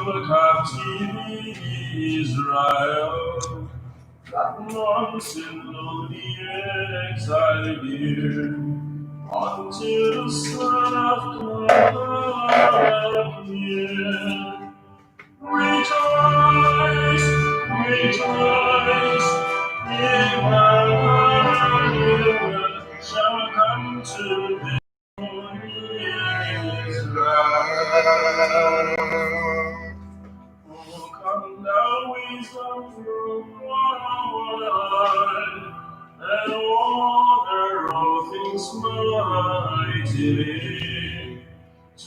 from captivity Israel, that once in lonely exile here, until the Son of God appear. Rejoice, rejoice, Emmanuel shall come to thee, Israel. Oh, come thou wisdom from on, and order all things mighty.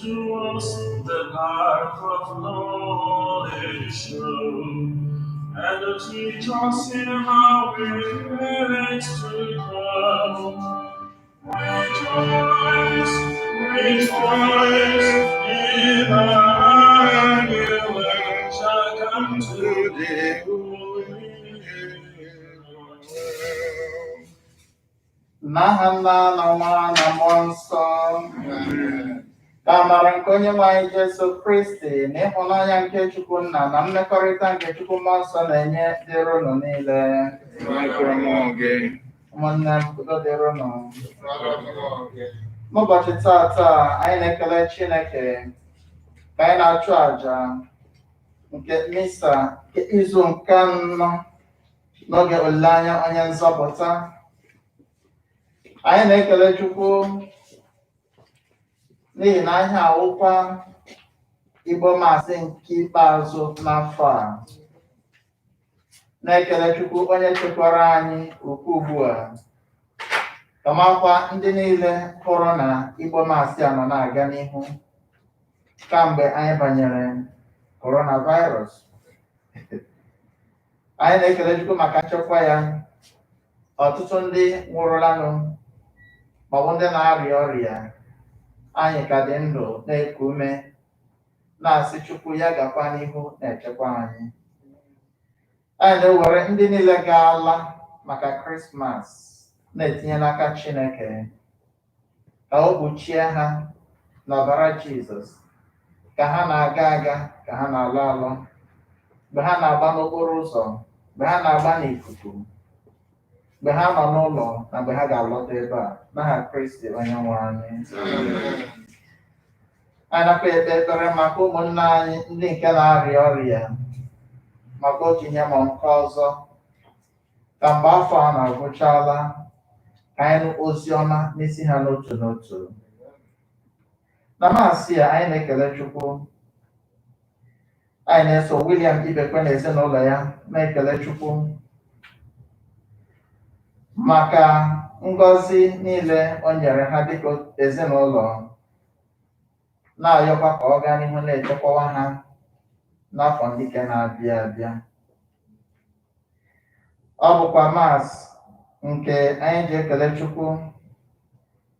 To us the path of knowledge show, and to teach us in how we next to come. Rejoice, rejoice, Emmanuel shall come to thee, N'aha Nna na Nwa na Mmụọ Nsọ. Ka amara nke Onyenwe anyị Jesu Kristi na ịhụnanya nke Chukwu Nna na mmekọrịta nke Chukwu Mmụọ Nsọ na-enye dịrị unu niile. Ụmụnne m, udo dịrị unu. N'ụbọchị taata anyị na-ekele Chineke ka anyị na-achụ àjà nke misa nke izu nke anọ n'oge olileanya onye nzọpụta. Anyị na-ekele Chukwu n'ihi na anyị awụkwa Igbo Maasị nke ikpeazụ n'afọ a. Na-ekele Chukwu onye chekwara anyị ukwu ugbu a, kamakwa ndị niile hụrụ na Igbo Maasị a nọ na-aga n'ihu kamgbe anyị banyere coronavirus. Anyị na-ekele Chukwu maka nchekwa ya. Ọtụtụ ndị nwụrụlanụ maọbụ ndị na-arịa ọrịa, anyị ka dị ndụ na-eku ume na-asị Chukwu ya gakwa n'ihu na-echekwa anyị. Anyị na-ewere ndị niile ga-ala maka Krismas na-etinye n'aka Chineke ka o kpuchie ha n'ọbara Jizọs, ka ha na-aga aga, ka ha na-alọ alọ, mgbe ha na-agba n'okporo ụzọ, mgbe ha na-agba n'ikuku, mgbe ha nọ n'ụlọ, na mgbe ha ga-alọta ebe a, n'aha Kristi Onyenwe anyị. Anyị nakwa ekpe ekpere maka ụmụnne anyị ndị nke na-arịa ọrịa maka otu ihe ma nke ọzọ, ka mgbe afọ a na-agwụchala ka anyị nụ ozi ọma n'isi ha n'otu n'otu. Na maasị a, anyị na-ekele Chukwu. Anyị na-eso William Ibekwe na ezinụlọ ya na-ekele Chukwu maka ngọzi niile o nyere ha dịka ezinụlọ, na-ayọkwa ka ọ gaa n'ihu na-echekwawa ha n'afọ ndị nke na-abịa abịa. Ọ bụkwa Maas nke anyị ji ekele Chukwu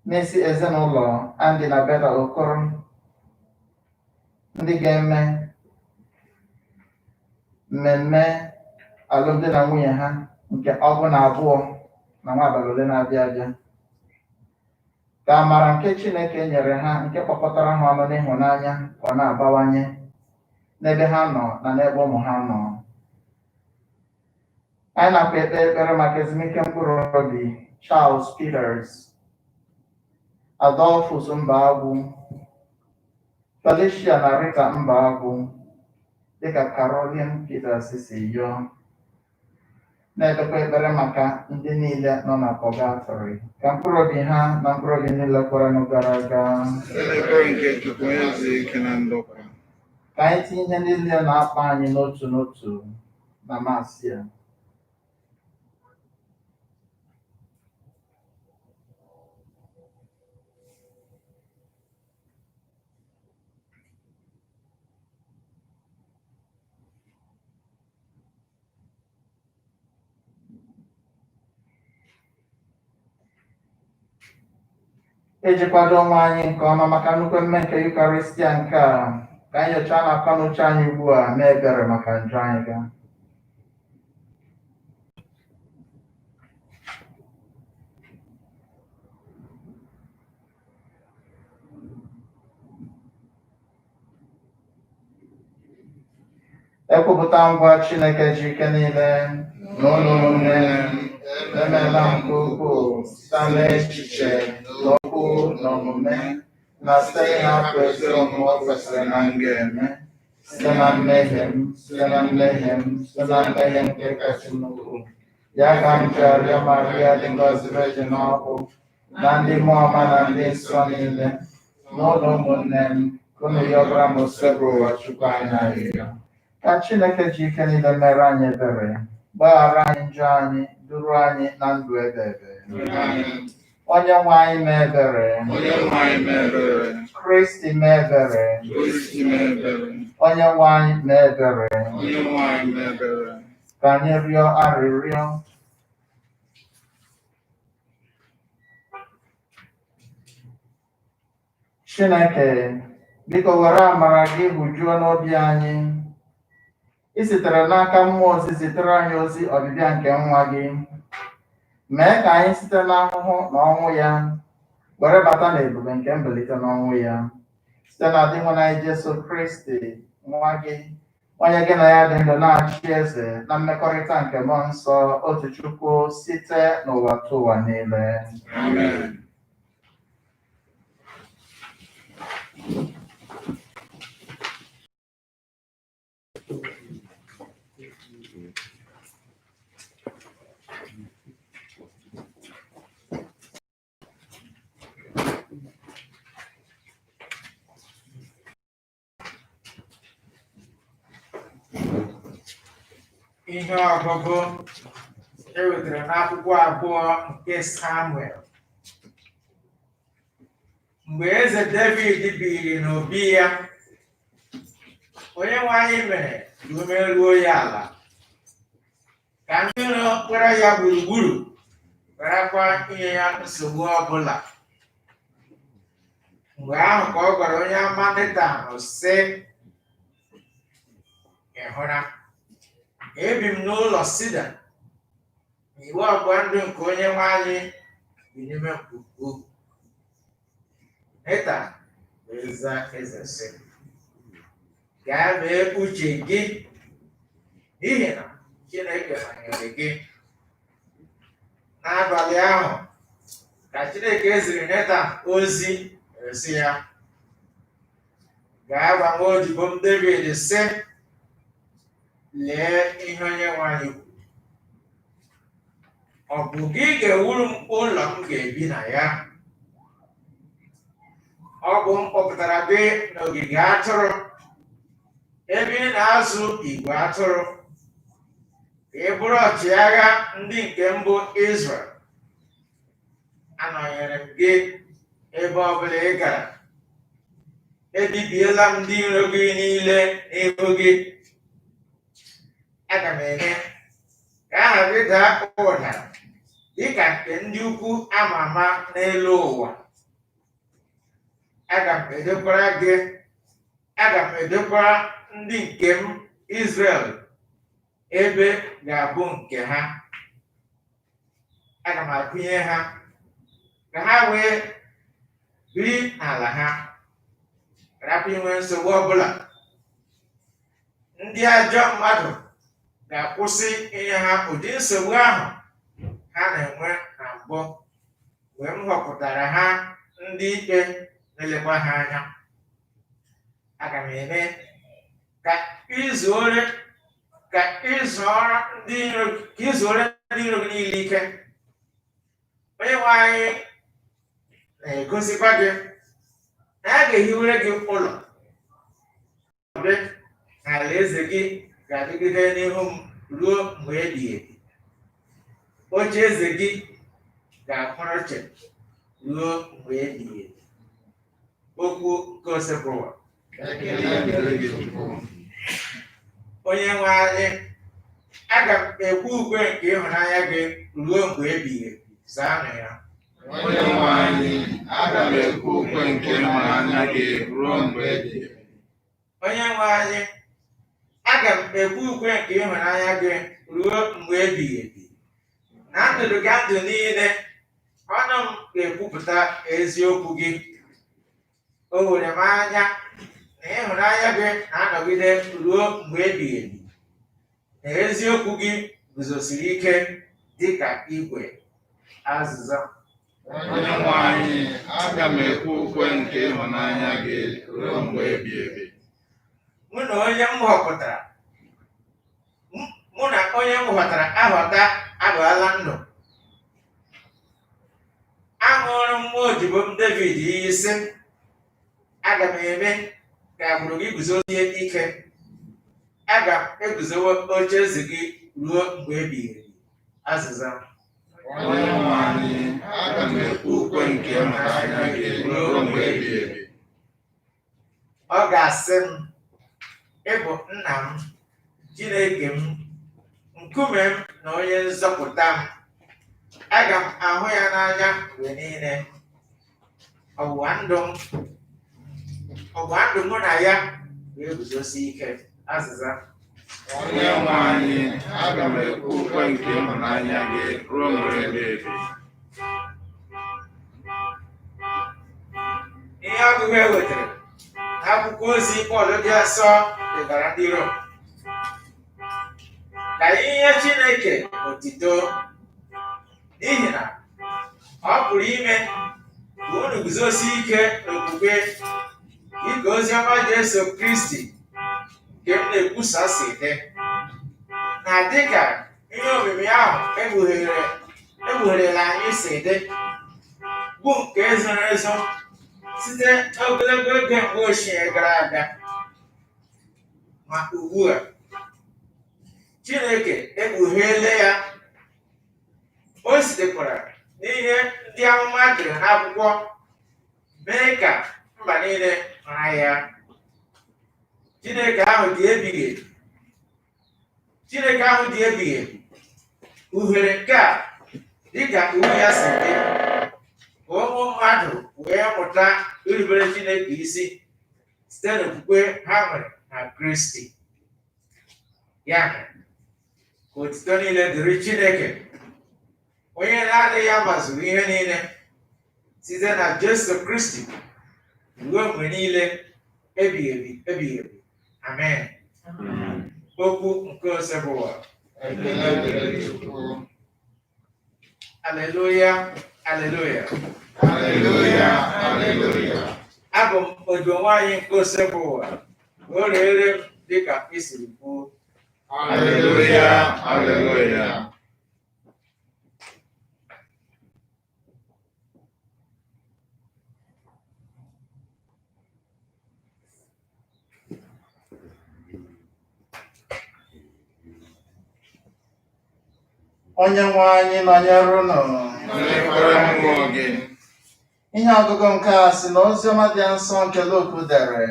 n'isi ezinụlọ Andy na Beda Okoro, ndị ga-eme mmemme alụmdi na nwunye ha nke ọgụ na abụọ na nwa abalị ole na-abịa abịa. Ka amara nke Chineke nyere ha nke kpọkọtara ha ọnụ n'ịhụnanya ka ọ na-abawanye n'ebe ha nọ na n'ebe ụmụ ha nọ. Anyị na-akwa ekpe ekpere maka ezumike mkpụrụ obi Charles Peters, Adolphus Mbagwu, Felicia na Rita Mbagwu, dịka Caroline Peters si yọọ. Na-ekpekwa ekpere maka ndị niile nọ na pọgatrị, ka mkpụrụ obi ha na mkpụrụ obi niile kwerenụ gara aga. Ka anyị tinye ihe niile na-akpa anyị n'otu n'otu na maasị a. Iji kwado onwe anyị nke ọma maka nnukwu mme nke Yukaristia nke a, ka anyị nyochaa na akọ n'uche anyị ugbu a mee ebere maka njọ anyị ga. ekwupụta ngwa Chineke ji ike niile n'ụlọ ụmụnne emeela nke ukwuu site n'echiche n'okwu na omume na site ịhapụ ezi omume o kwesịrị na m ga-eme site na mmehie m site na mmehie nke kasị nnukwu ya ka m ji arịọ Maria dị ngọzi Virgin ọkụ na ndị mmụọ ọma na ndị nsọ niile n'ụlọ ụmụnne m ka unu yọbara m osebụ ụwa Chukwu anyị arịrịọ ka Chineke ji ike niile mere anyị ebere gbaghara anyị njọ anyị duru anyị na ndụ ebe ebe onye nwe anyị mee ebere Kristi mee ebere onye nwe anyị mee ebere ka anyị rịọ arịrịọ Chineke biko were amara gị hụjuo n'obi anyị i sitere n'aka mmụọ ozi zitere anyị ozi ọbịbịa nke nwa gị mee ka anyị site n'ahụhụ na ọnwụ ya were bata n'ebube nke mbilite n'ọnwụ ya site na adịghị anyị Jesu Kristi nwa gị onye gị na ya dị ndụ na-achị eze na mmekọrịta nke mmụọ nsọ otu Chukwu site n'ụwa tụ ụwa niile. Amen. Ihe ọgụgụ ewetara n'akwụkwọ abụọ nke Samuel. Mgbe eze David biri n'obi ya, Onyenwe anyị mere ka ume ruo ya ala, ka ndị iro kpere ya gburugburu werekwa inye ya nsogbu ọbụla. Mgbe ahụ ka ọ gwara onye amụma Netan sị, ị hụra, ebi m n'ụlọ sida, iwu ọgbụgba ndụ nke Onyenwe anyị dị n'ime mkpuke. Netan wee zaa eze sị, gaa mee uche gị, n'ihi na Chineke nọnyere gị. N'abalị ahụ ka Chineke ziri Netan ozi sị ya, gaa gwa nwa odibo m David sị, lee ihe Onyenwe anyị kwuru, ọ bụ gị ga-ewuru m ụlọ m ga-ebi na ya? Ọ bụ m kpọpụtara gị n'ogige atụrụ ebe ị na-azụ igwe atụrụ, ka ị bụrụ ọchịagha ndị nke mbụ Izrel. Anọnyere m gị ebe ọbụla ị gara, ebibiela m ndị iro gị niile n'ihu gị. Aga m eme ka aha gị daa ụda dịka nke ndị ukwu ama ama n'elu ụwa. Aga m edokwara ndị nke m Izrel ebe ga-abụ nke ha. Aga m agụnye ha ka ha wee biri n'ala ha, rapụ inwe nsogbu ọbụla. Ndị ajọ mmadụ ga-akwụsị inye ha ụdị nsogbu ahụ ha na-enwe na mbụ, mgbe m họpụtara ha ndị ikpe na-elekwa ha anya. Aga m eme ka izuore ndị iro gị niile ike. Onyenwe anyị na-egosikwa gị na a ga-ehiwere gị ụlọ dị na alaeze gị ga-adịgide n'ihu m ruo mgbe ebighị ebi. Oche eze gị ga-akwụrụ chịm ruo mgbe ebighị ebi. Okwu nke osebụwa. Onyenwe anyị, aga m ekwe ukwe nke ịhụnanya gị ruo mgbe ebighị ebi. Zaanụ ya. Onyenwe anyị, aga m ekwe ukwe nke ịhụnanya gị ruo mgbe ebighị ebi. Onyenwe anyị, aga m ekwe ukwe nke ịhụnanya gị ruo mgbe ebighị ebi. Na ndụ gị ndụ niile, ọnụ m ga-ekwupụta eziokwu gị. O were m anya na ịhụnanya gị na-anọgide ruo mgbe ebighị ebi. na eziokwu gị guzosiri ike dị ka igwe. Azịza: Onyenwe anyị, aga m ekwe ukwe nke ịhụnanya gị ruo mgbe ebighị ebi. Mụ na onye m họpụtara ahọta agbaala ndụ. Aṅụrụ m nwa odibo m David iyi sị, aga m eme ka agbụrụ gị guzosie ike. Aga m eguzowe oche eze gị ruo mgbe ebighị ebi. Azịza: Onyenwe anyị, aga m ekwe ukwe nke ịhụnanya gị ruo mgbe ebighị ebi. Ọ ga-asị m, ị bụ nna m, Chineke m, nkume m na onye nzọpụta m. Aga m ahụ ya n'anya mgbe niile. Ọgbụgba ndụ mụ na ya ga-eguzosi ike. Azịza: Onyenwe anyị, aga m ekwe ukwe nke ịhụnanya gị ruo mgbe ebighị ebi. Ihe ọgụgụ e wetara n'akwụkwọ ozi Pọl dị asọ degara ndị Rom. Ka inye Chineke otito, n'ihi na ọ pụrụ ime ka unu guzosie ike n'okwukwe, dịka ozi ọma Jesu Kristi nke m na-ekwusa si dị, na dịka ihe omimi ahụ ekpugherela anyị si dị, bụ nke zoro ezo site n'ogologo oge mgbe ochie gara aga. Ma ugbu a, Chineke ekpugheela ya. O sitekwara n'ihe ndị amụma dere n'akwụkwọ mee ka mba niile mara ya. Chineke ahụ dị ebighị ebi kpughere nke a dịka iwu ya si dị, ka ụmụ mmadụ wee mụta irubere Chineke isi site n'okwukwe ha nwere na Kristi. Ya mere, ka otuto niile dịrị Chineke, onye naanị ya mazuru ihe niile, site na Jesu Kristi ruo mgbe niile ebighị ebi. Amen. Okwu nke ose bụ ụwa. Aleluya, aleluya. Abụ m odibo nwaanyị nke ose bụ ụwa, o rere m dịka isiri kwuo. Aleluya. Onyenwe anyị nọnyere unu. Ihe ọgụgụ nke a si na oziọma dị nsọ nke Luke dere.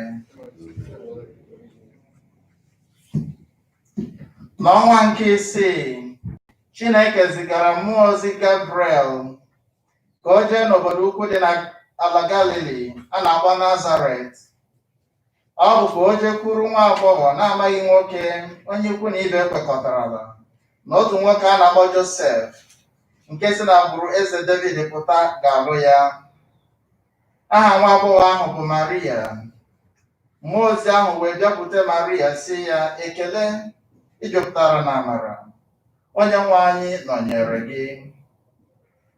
N'ọnwa nke isii, Chineke zigara mmụọ ozi Gabriel ka o jee n'obodo ukwu dị n'ala Galili a na-akpọ Nazaret. Ọ bụ ka o jekwuru nwa agbọghọ na-amaghị nwoke, onye ikwu na ibe kwekọtarala, na otu nwoke a na-akpọ Josef, nke si n'agbụrụ eze David pụta, ga-alụ ya. Aha nwa agbọghọ ahụ bụ Maria. Mmụọ ozi ahụ wee bịakwute Maria sị ya, ekele, ijupụtara na amara, Onyenwe anyị nọnyere gị.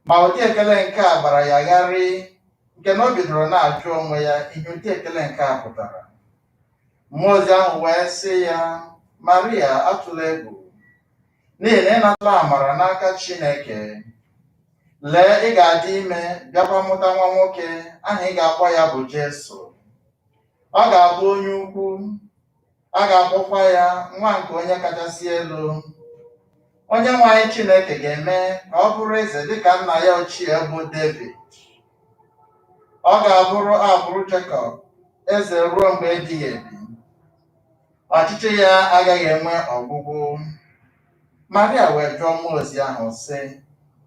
Ma ụdị ekele nke a gbara ya gharị, nke na o bidoro na-ajụ onwe ya ihe ụdị ekele nke a pụtara. Mmụọ ozi ahụ wee sị ya, Maria, atụla egwu, n'ihi na ịnatala amara n'aka Chineke. Lee, ị ga-adị ime, bịakwa mụta nwa nwoke, aha ị ga-akpọ ya bụ Jesu. Ọ ga-abụ onye ukwu, a ga-akpọkwa ya nwa nke onye kachasị elu. Onyenwe anyị Chineke ga-eme ka ọ bụrụ eze dịka nna ya ochie bụ David. Ọ ga-abụrụ agbụrụ Jekọb eze ruo mgbe ebighị ebi. Ọchịchị ya agaghị enwe ọgwụgwụ. Maria wee jụọ mmụọ ozi ahụ sị,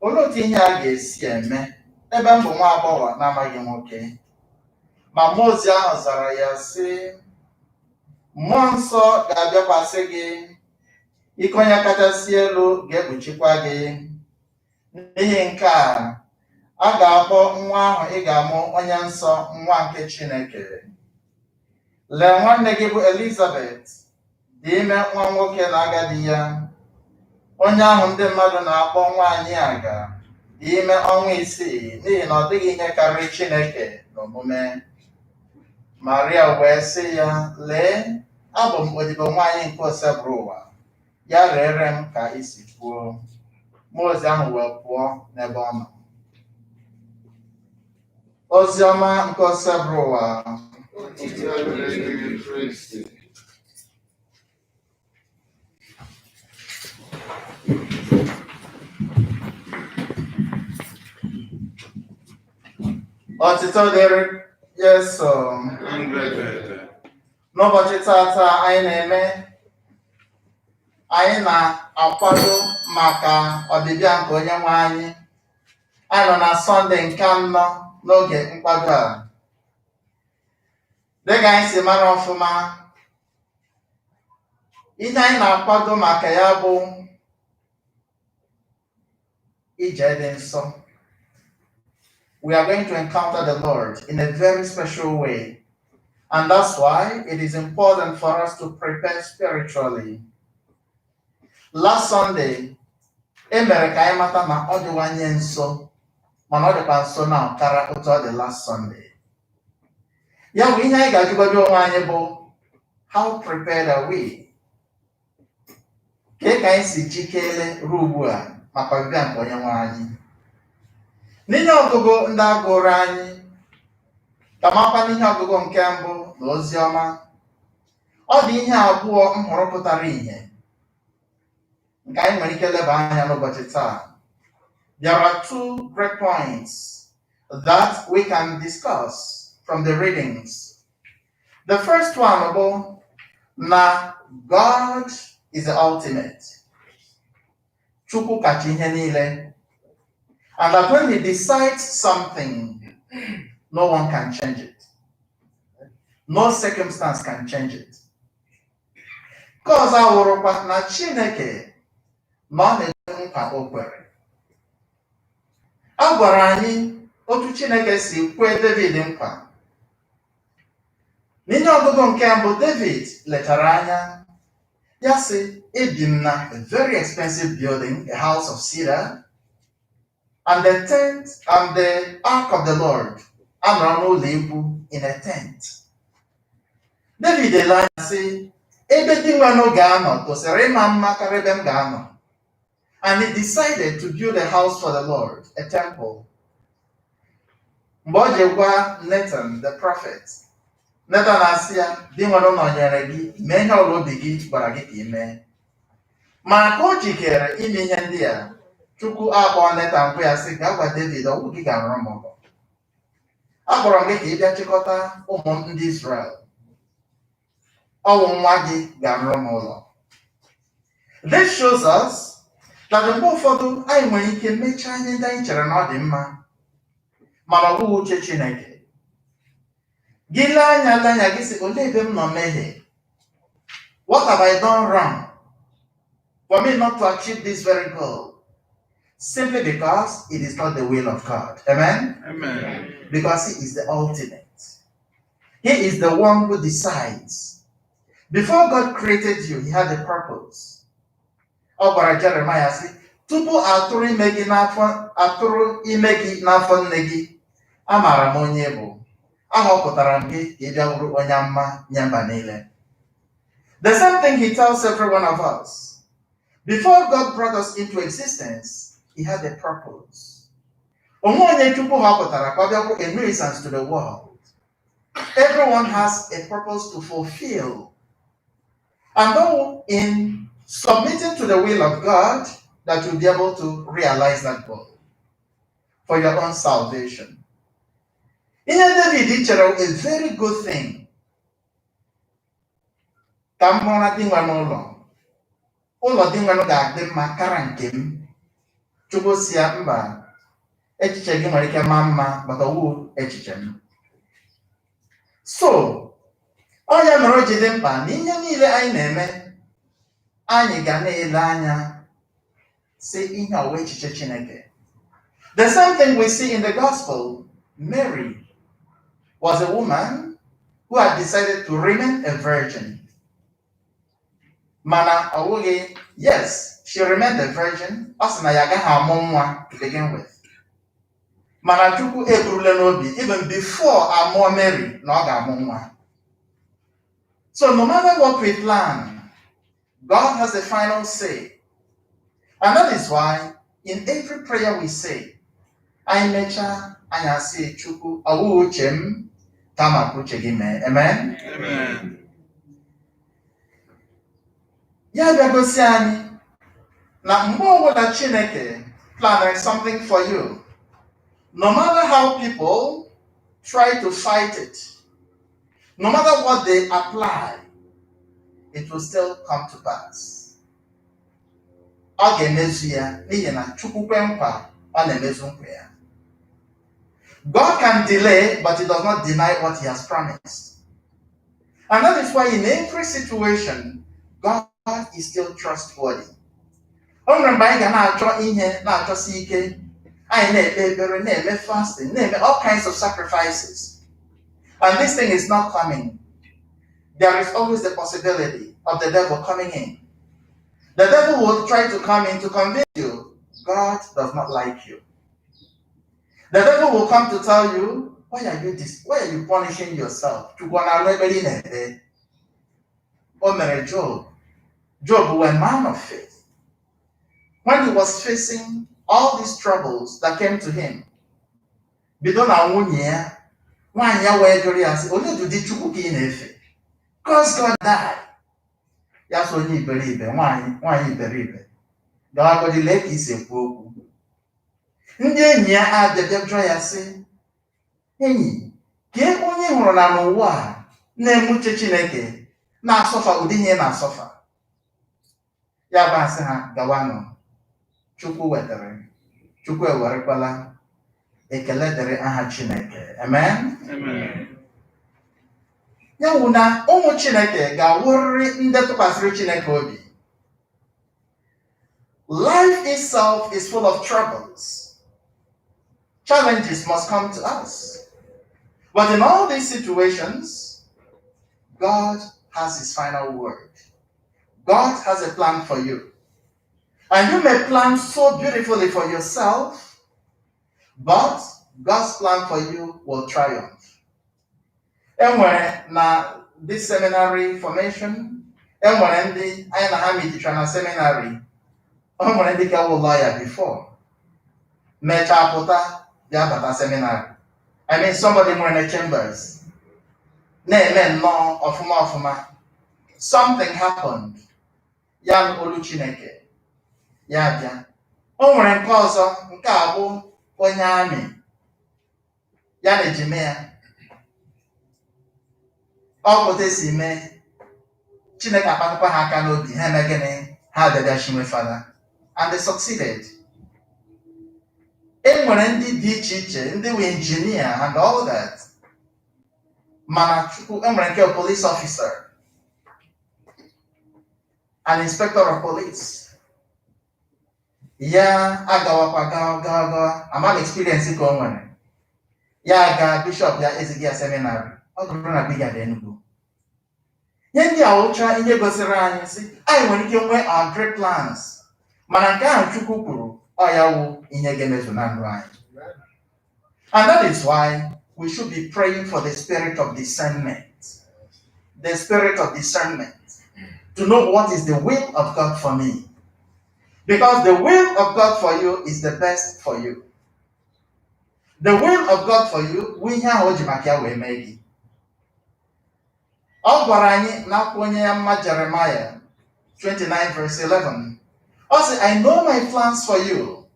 olee otu ihe a ga-esi eme ebe m bụ nwa agbọghọ na-amaghị nwoke? Ma mmụọ ozi ahụ zara ya sị, mmụọ nsọ ga-abịakwasị gị, ike onye kachasị elu ga-ekpuchikwa gị. N'ihi nke a ga-akpọ nwa ahụ ị ga-amụ onye nsọ, nwa nke Chineke. Lee, nwanne gị bụ Elizabeth dị ime nwa nwoke na agadi ya, onye ahụ ndị mmadụ na-akpọ nwaanyị aga, dị ime ọnwa 6 n'ihi na ọ dịghị ihe karịrị Chineke n'omume. Maria wee sị ya, lee, abụ m odibo nwaanyị nke osebụrụ ụwa, ya rere m ka isi kwuo. Mmụọ ozi ahụ wee pụọ n'ebe ọ nọ. Ozi ọma nke osebụrụ ụwa. Ọtụtụ dịrị Yesu. N'ụbọchị tata anyị na-akwado maka ọbịbịa nke Onyenwe anyị. Anyị nọ na Sọnde nke 4 n'oge nkwado a. Dịka anyị si mara ọfụma, ihe anyị na-akwado maka ya bụ ije dị nsọ. We are going to encounter the Lord in a very special way. And that's why it is important for us to prepare spiritually. Last Sunday, emere ka anyị mata na ọ dịwanye nso, mana ọ dịkwa nso na ọkara otu ọ dị last Sunday. Ya bụ ihe anyị ga-ajụgodi onwe anyị bụ, how prepared are we? Ka anyị si jikere ruo ugbu a maka ọbịbịa nke Onyenwe anyị. N'ihe ọgụgụ ndị agụrụ anyị, ka makwa n'ihe ọgụgụ nke mbụ na ozi ọma, ọ dị ihe abụọ m hụrụ pụtara ihe nke anyị nwere ike leba anya n'ụbọchị taa. There are 2 great points that we can discuss from the readings. The first one bụ na God is the ultimate. Chukwu kacha ihe niile. And that when he decides something, no one can change it. No circumstance can change it. Because awụrụkwa na Chineke nọ na-eme nkwa o kwere. A gwara anyị otu Chineke si kwee David nkwa. N'ihe ọgụgụ nke mbụ, David letara anya ya sị, ebi m na a very expensive building, a house of cedar, and the tent and the ark of the Lord anọrọ n'ụlọ ikwu in a tent. David ele anya sị, ebe dị nwanụ ga-anọ tosiri ịma mma karịa ebe m ga-anọ. And he decided to build a house for the Lord, a temple. Mgbe o ji gwa Nathan the prophet, Nathan asị ya, di nwanụ nọnyere gị, mee ihe ọbụla obi gị gwara gị ka ị mee. Ma ka o jikere ime ihe ndị a, Chukwu akpọọ Nathan bụ ya sị, gaa gwa David, ọgwụ gị ga-arụrụ m ụlọ. Akpọrọ m gị ka ị bịa chịkọta ụmụ m ndị Israel. Ọwụ nwa gị ga-arụrụ m ụlọ. This shows us that mgbe ụfọdụ anyị nwere ike mechaa ihe ndị anyị chere na ọ dị mma, mana ọ bụghị uche Chineke. Gị lee anya gị sị, olee ebe m nọ mmehie? What have I done wrong for me not to achieve this very goal? Simply because it is not the will of God. Amen? Amen. Because he is the ultimate. He is the one who decides. Before God created you, he had a purpose. Ọ gwara Jeremiah sị, tupu atụrụ ime gị n'afọ nne gị, amaara m onye bụ. Ahọpụtara m gị ka ị bịa bụrụ onye amụma nye mba niile. The same thing he tells every one of us. Before God brought us into existence, he had a purpose. Onwe onye Chukwu họpụtara ka ọ bịa bụrụ a nuisance to the world. Everyone has a purpose to fulfill. And though in submitting to the will of God, that you'll be able to realize that goal for your own salvation. Ihe David chere a very good thing. Ka m hụrụ na di nwa n'ụlọ. Ụlọ di nwa ga-adị mma kara nke m. Chukwu si ya, mba, echiche gị nwere ike maa mma, but ọ wụ echiche m. So, ọ ya mere o ji dị mkpa na ihe niile anyị na-eme, anyị ga na-ele anya si ihe ọwụ echiche Chineke. The same thing we see in the gospel. Mary was a woman who had decided to remain a virgin. Mana ọwụghị, yes, she remained a virgin. Ọ sị na ya agaghị amụ nwa to begin with. Mana Chukwu eburule n'obi even before amụọ Mary na ọ ga-amụ nwa. So no matter what we plan, God has the final say. And that is why in every prayer we say, anyị mechaa anyị asị Chukwu ọ bụghị uche m kama ka uche gị mee. Amen? Amen. Ya bịa gosi anyị na mgbe ọbụla Chineke planned something for you, no matter how people try to fight it, no matter what they apply, it will still come to pass. Ọ ga-emezu ya n'ihi na Chukwu kwe nkwa, ọ na-emezu nkwa ya. God can delay, but he does not deny what he has promised. And that is why in every situation, God is still trustworthy. O nwere mgbe anyị ga na-achọ ihe na-achọsi ike, anyị na-ekpe ekpere, na-eme fasting, na-eme all kinds of sacrifices. And this thing is not coming. There is always the possibility of the devil coming in. The devil will try to come in to convince you God does not like you. The devil will come to tell you, why are you punishing yourself? O mere Job. Job was a man of faith. When he was facing all these troubles that came to him, bido na nwunye ya, nwaanyị ya wee jụrụ ya sị, onye ụdị Chukwu ka ị na-efe? Because God died. Ya so onye iberibe, nwaanyị iberibe. Gawagodi lee ka isi ekwu okwu. Ndị enyi ya abịabịa jụọ ya sị, enyi, kee onye hụrụ na n'ụwa a na-emuche Chineke na-asọfa ụdị ihe na-asọfa? Ya bụ asị ha, gawanụ. Chukwu wetara, Chukwu ewerekwala, ekele dịrị aha Chineke. Amen? Amen. Ya wụ na ụmụ Chineke ga-awụrịrị ndị tụkwasịrị Chineke obi. Life itself is full of troubles. Challenges must come to us. But in all these situations, God has his final word. God has a plan for you. And you may plan so beautifully for yourself, but God's plan for you will triumph. Enwere na this seminary formation, enwere ndị anyị na ha metichara na seminary, enwere ndị ka wụ lawyer before. Mechaa pụta bịa bata seminary. I mean somebody nwere na chambers. Na-eme nnọọ ọfụma. Something happened. Ya olu Chineke. Ya bịa. O nwere nke ọzọ, nke a bụ onye amị. Ya na ejime ya. Ọ pụta esi mee. Chineke akpakọkwa ha aka n'obi, ha eme gịnị? Ha abịabịa chinwe fada. And they succeeded. E nwere ndị dị iche iche, ndị were engineer and all that. Mana Chukwu, e nwere nke police officer, an inspector of police. Ya agawakwa gawa, amaghị experience ka o nwere. Ya aga bishop ya ezighị ya seminary. Ọ gụrụ na Big Ada Enugu. Ihe ndị a ụcha ihe gosiri anyị sị, anyị nwere ike nwee our great plans. Mana nke ahụ Chukwu kwuru, ọ ya wụ ihe ga-emezu na ndụ anyị. And that is why we should be praying for the spirit of discernment. The spirit of discernment. To know what is the will of God for me. Because the will of God for you is the best for you. The will of God for you, we ihe ahụ o ji maka ya wee mee gị. Ọ gwara anyị n'akwụkwọ onye ya mma Jeremiah 29 verse 11. Ọ sị, I know my plans for you.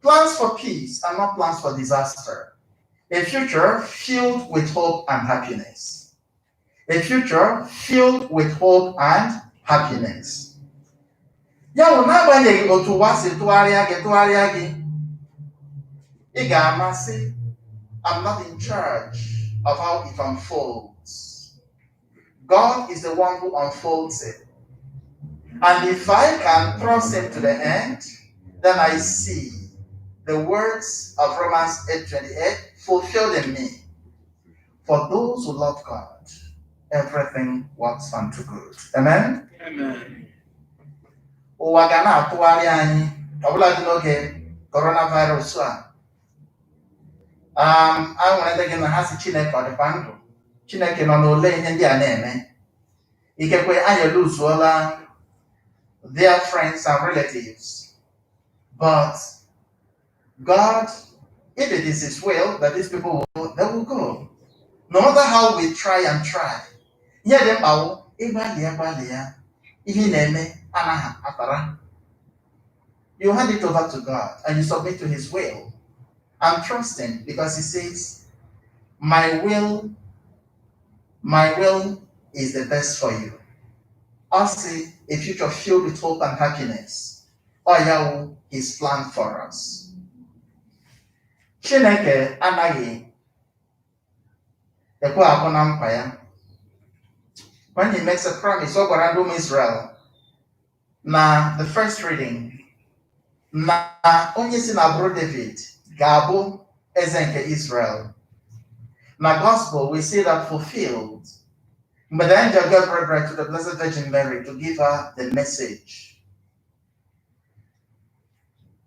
Plans for peace and not plans for disaster. A future filled with hope and happiness. A future filled with hope and happiness. Ya bụ n'agbanyeghị otu ụwa si tụgharịa gị, ị ga-amasị, I'm not in charge of how it unfolds. God is the one who unfolds it. And if I can trust him to the end, then I see the words of Romans 8:28 fulfilled in me. For those who love God, everything works unto good. Amen? Amen. ụwa ga na-atụgharị anyị ọbụla dị n'oge coronavirus a nwere ndị gị na ha si Chineke ọ dịkwa ndụ, Chineke nọ n'ole ihe ndị a na-eme. Ikekwe anyị eluzuola their friends and relatives, but God, if it is His will that these people will go, they will go. No matter how we try and try. Ihe dị mkpa wụ ịgbalị ya ihe ị na-eme anaghị atara. You hand it over to God and you submit to His will and trust Him, because He says, my will is the best for you. I'll see a future filled with hope and happiness. Yahweh, His plan for us. Chineke anaghị ekwe akụ na nkwa ya. When He makes a promise, ọ gwara ndị ụmụ Israel na the first reading na onye si n'agbụrụ David ga-abụ eze nke Israel. Na gospel, we see that fulfilled. But the angel gave birth to the Blessed Virgin Mary to give her the message.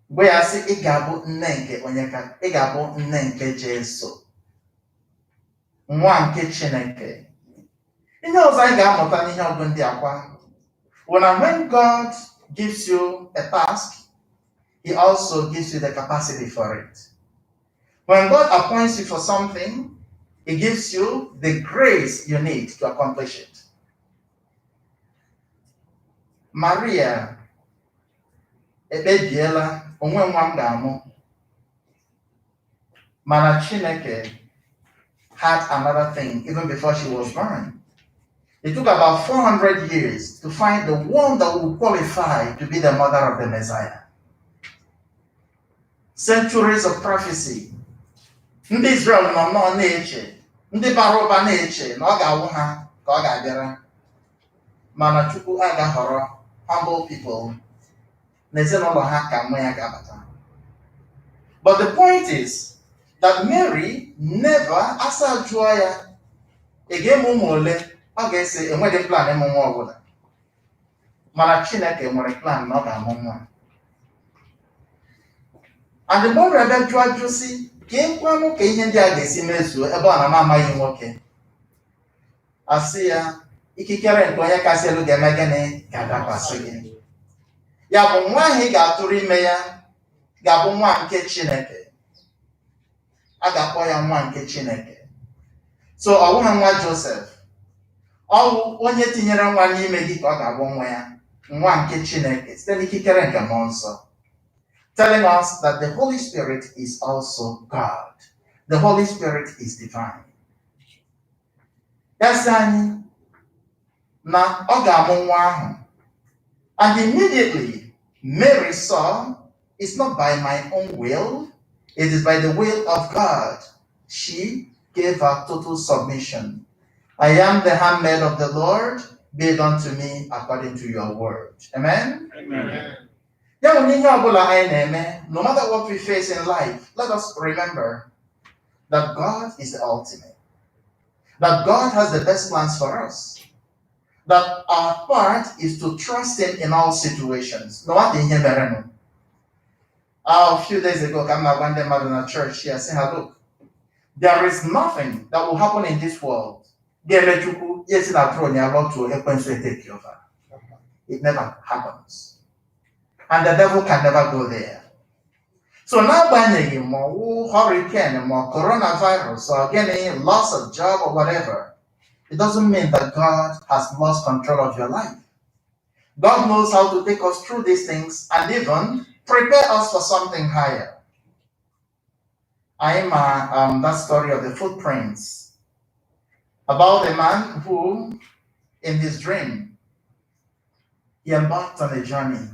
Where see ị ga-abụ nne nke onye ka ị ga-abụ nne nke Jesu, nwa nke Chineke. Ihe ọzọ anyị ga-amụta n'ihe ọgụ ndị akwa. When God gives you a task, He also gives you the capacity for it. When God appoints you for something, He gives you the grace you need to accomplish it. Maria ekpebiela onwe nwa m ga-amụ, mana Chineke had another thing even before she was born. It took about 400 years to find the one that would qualify to be the mother of the Messiah. Centuries of prophecy. Ndị Israel nọ na-eche, ndị bara ụba na-eche na ọ ga-awụ ha ka ọ ga-abịara, mana Chukwu aga-ahọrọ humble people na ezinụlọ ha ka nwa ya ga-abata. But the point is that Mary never asa jụọ ya ị ga-eme ụmụ ole, ọ ga-ese enweghị plan ịmụ nwa ọbụla, mana Chineke nwere plan na ọ ga-amụ nwa. And the more ebe jụọ ajụ si ka ekwanụ ka ihe ndị a ga-esi mezuo ebe ọ na amaghị nwoke, asị ya ikikere nke onye kasị elu ga-eme gịnị ga-adakwasị gị. Ya bụ nwa ahụ ị ga-atụrụ ime ya ga-abụ nwa nke Chineke. A ga-akpọ ya nwa nke Chineke. So ọ bụghị nwa Joseph, ọ bụ onye tinyere nwa n'ime gị ka ọ ga-abụ nwa ya, nwa nke Chineke site n'ikikere nke mmụọ nsọ. Telling us that the Holy Spirit is also God. The Holy Spirit is divine. Yes, anyị na ọ ga-amụ nwa ahụ. And immediately Mary saw, it's not by my own will, it is by the will of God. She gave her total submission. I am the handmaid of the Lord, be it unto me according to your word. Amen? Amen. No matter what we face in life, let us remember that God is the ultimate. That God has the best plans for us. That our part is to trust Him in all situations. No one thing here. A few days ago, I went to my church here. I said, look, there is nothing that will happen in this world. It never happens. And the devil can never go there. So now banning more hurricane, more coronavirus, or getting loss of job or whatever, it doesn't mean that God has lost control of your life. God knows how to take us through these things and even prepare us for something higher. I'm that story of the footprints about a man who, in his dream, he embarked on a journey.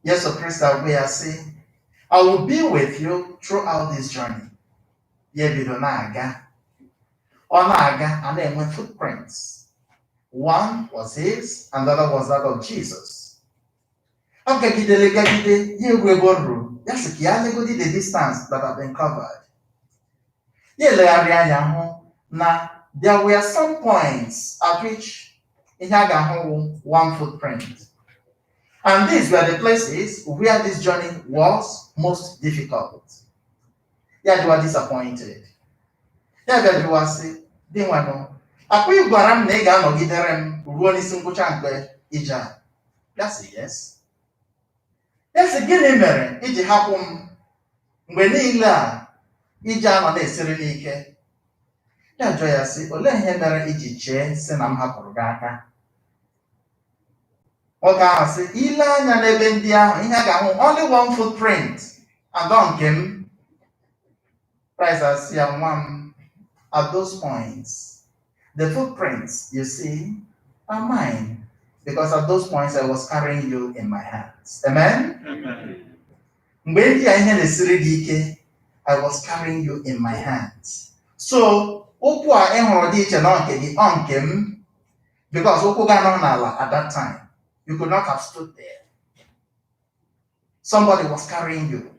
Yes, Christ, I will be with you throughout this journey. And then went footprints. One was his, and the other was that of Jesus. Yes, the distance that have been covered. Now, there were some points at which ihe a ga-ahụ one footprint. And these were the places where this journey was most difficult. Ya dịwa disappointed. Ya bịajụwa sị, di nwanụ, akwa ị gwara m na ị ga-anọgidere m ruo n'isi ngwụcha nke ije a. Ya sị, yes. Ya sị, gịnị mere iji hapụ m mgbe niile a ije a nọ na-esiri n'ike? Ya jụọ ya sị, olee ihe mere iji chee sị na m hapụrụ gị aka? Nwoke ahụ sị, ile anya n'ebe ndị ahụ, ihe a ga-ahụ only one footprint, adọ nke m. Christ asị ya, nwa m, at those points, the footprints you see are mine, because at those points I was carrying you in my hands. Amen? Amen. Mgbe ndị a ihe na-esiri gị ike, I was carrying you in my hands. So, okwu a ị hụrụ dị iche na nke gị, ọ nke m, because okwu ga-anọ n'ala at that time. You could not have stood there. Somebody was carrying you.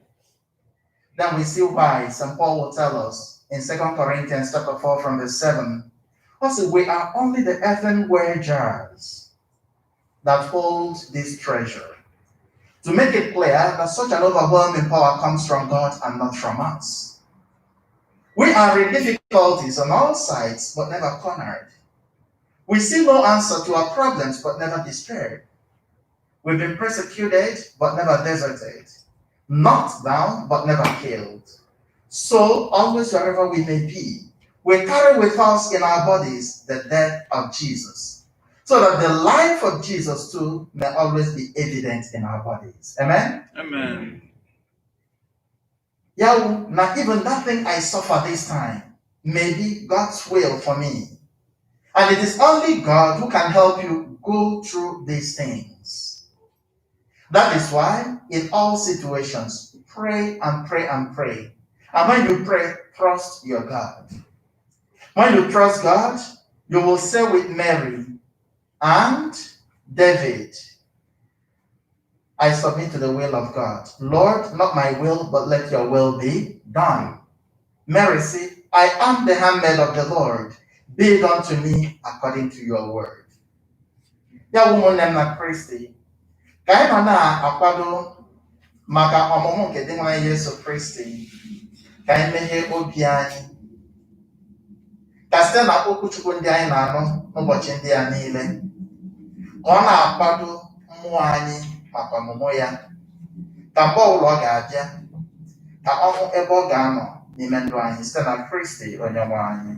Then we see why St. Paul will tell us in 2 Corinthians chapter 4 from verse 7. Also, we are only the earthenware jars that hold this treasure. To make it clear that such an overwhelming power comes from God and not from us. We are in difficulties on all sides, but never cornered. We see no answer to our problems, but never despaired. We've been persecuted, but never deserted. Knocked down, but never killed. So, always wherever we may be, we carry with us in our bodies the death of Jesus, so that the life of Jesus too may always be evident in our bodies. Amen? Amen. Yeah, not even that thing I suffer this time may be God's will for me. And it is only God who can help you go through these things. That is why, in all situations, pray and pray and pray. And when you pray, trust your God. When you trust God, you will say with Mary and David, I submit to the will of God. Lord, not my will, but let your will be done. Mary said, I am the handmaid of the Lord. Be it unto me according to your word. Ya ụmụnne m na Kristi, ka anyị nọ na-akwado maka ọmụmụ nke dị nwa Yesu Kristi, ka anyị meghee obi anyị, ka site na okwuchukwu ndị anyị na-anụ n'ụbọchị ndị a niile, ka ọ na-akwado mmụọ anyị maka ọmụmụ ya, ka mgbe ọbụla ọ ga-abịa, ka ọ hụ ebe ọ ga-anọ n'ime ndụ anyị site na Kristi Onyenwe anyị.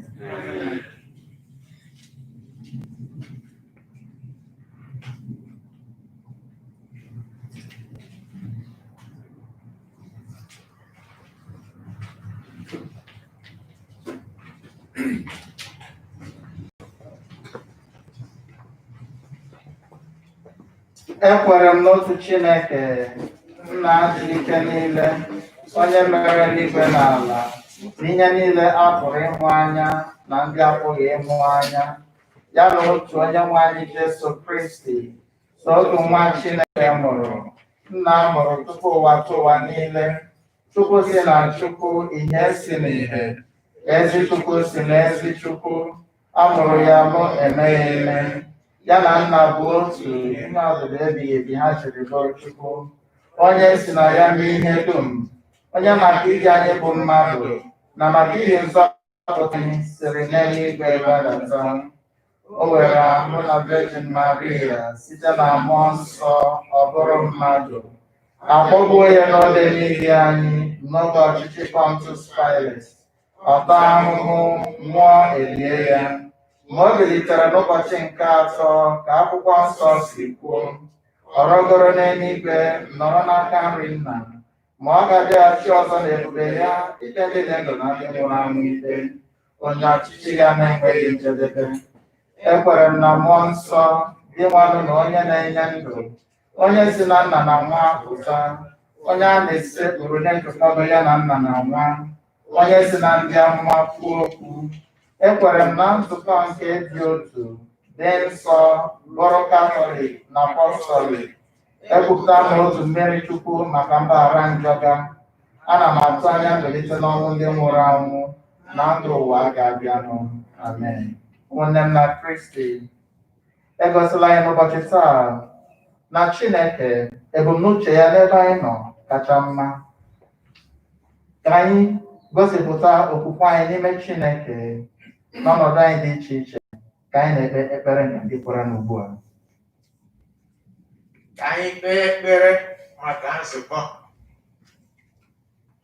Ekwere m n'otu Chineke, Nna dị ike niile, onye mere eluigwe na ala, na ihe niile a pụrụ ịhụ anya na ndị apụghị ịhụ anya, ya na otu Onyenwe anyị Jesu Kristi, na otu nwa Chineke mụrụ, Nna mụrụ tupu ụwa tụwa niile, Chukwu si na Chukwu, ihe si n'ihe, ezi Chukwu si na ezi Chukwu, a mụrụ ya mụ emeghị eme. Ya na Nna bụ otu, ihe ọdụdụ ebighị ebi ha jiri bụrụ Chukwu, onye si na ya n'ihe dum, onye maka iji anyị bụ mmadụ na maka ihe nzọpụta anyị siri n'eluigwe gbadata. O were ahụ na Virgin Maria site na mmụọ nsọ ọ bụrụ mmadụ, akpọgbuo ya n'obe n'ihi anyị n'oge ọchịchị Pontius Pilate, ọta ahụhụ, nwụọ, elie ya. Ma o bilitere n'ụbọchị nke atọ ka akwụkwọ nsọ si kwuo, ọ rọgoro n'eluigwe nọrọ n'aka nri Nna, ma ọ ga-abịaghachi ọzọ n'ebube ya ikpe ndị dị ndụ na ndị nwụrụ anwụ ikpe, onye ọchịchị ya na-enweghị njedebe. Ekwere m na mmụọ nsọ dị nwanụ na onye na-enye ndụ, onye si na Nna na Nwa pụta, onye a na-esekpụrụ n'ekekọba ya na Nna na Nwa, onye si na ndị amụma kwuo okwu. Ekwere m na nzukọ nke dị otu, dị nsọ, bụrụ Katọlik na Apọstọlik. Ekwupụta m otu mmeri Chukwu maka mgbaghara njọga. Ana m atụ anya mbilite n'ọnwụ ndị nwụrụ anwụ na ndụ ụwa ga-abịanụ. Amen. Ụmụnne m na Kristi, egosila anyị n'ụbọchị taa na Chineke ebumnuche ya n'ebe anyị nọ kacha mma. Ka anyị gosipụta okwukwe anyị n'ime Chineke n'ọnọdụ anyị dị iche iche ka anyị na-ekpe ekpere nke ndị kwere n'ugbu a. Ka anyị kpee ekpere maka nzukọ